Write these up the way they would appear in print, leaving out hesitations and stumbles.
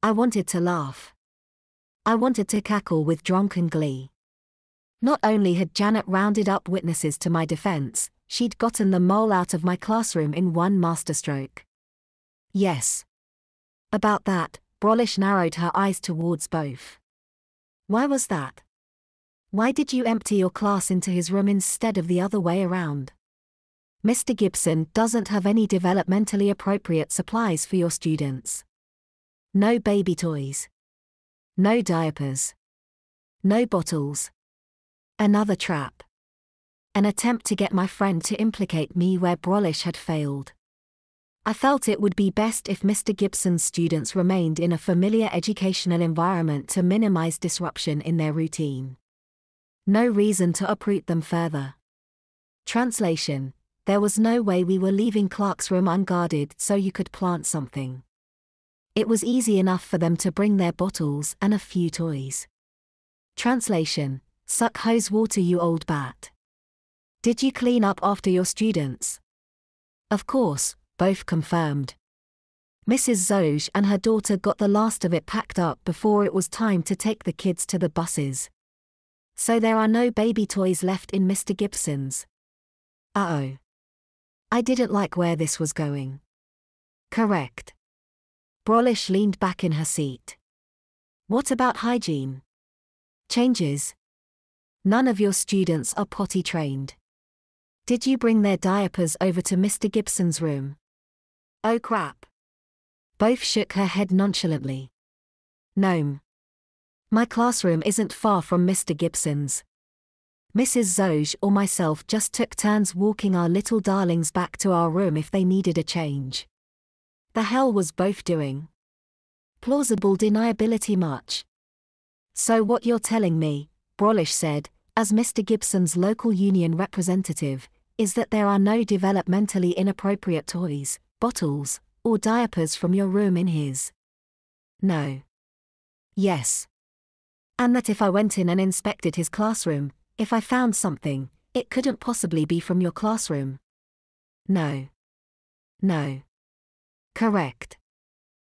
I wanted to laugh. I wanted to cackle with drunken glee. Not only had Janet rounded up witnesses to my defense, she'd gotten the mole out of my classroom in one masterstroke. Yes. About that, Brolish narrowed her eyes towards both. Why was that? Why did you empty your class into his room instead of the other way around? Mr. Gibson doesn't have any developmentally appropriate supplies for your students. No baby toys. No diapers. No bottles. Another trap. An attempt to get my friend to implicate me where Brolish had failed. I felt it would be best if Mr. Gibson's students remained in a familiar educational environment to minimize disruption in their routine. No reason to uproot them further. Translation: there was no way we were leaving Clark's room unguarded so you could plant something. It was easy enough for them to bring their bottles and a few toys. Translation: suck hose water, you old bat. Did you clean up after your students? Of course, both confirmed. Mrs. Zoge and her daughter got the last of it packed up before it was time to take the kids to the buses. So there are no baby toys left in Mr. Gibson's. Uh-oh. I didn't like where this was going. Correct. Brolish leaned back in her seat. What about hygiene? Changes? None of your students are potty trained. Did you bring their diapers over to Mr. Gibson's room? Oh crap. Both shook her head nonchalantly. No. My classroom isn't far from Mr. Gibson's. Mrs. Zoge or myself just took turns walking our little darlings back to our room if they needed a change. The hell was both doing? Plausible deniability much. So what you're telling me, Brolish said, as Mr. Gibson's local union representative, is that there are no developmentally inappropriate toys, bottles, or diapers from your room in his. No. Yes. And that if I went in and inspected his classroom, if I found something, it couldn't possibly be from your classroom. No. No. Correct.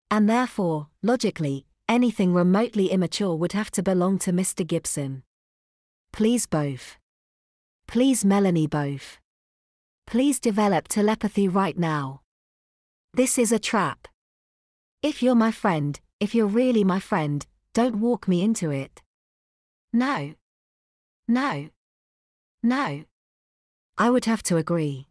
And therefore, logically, anything remotely immature would have to belong to Mr. Gibson. Please both. Please Melanie both. Please develop telepathy right now. This is a trap. If you're my friend, if you're really my friend, don't walk me into it. No. No. No. I would have to agree.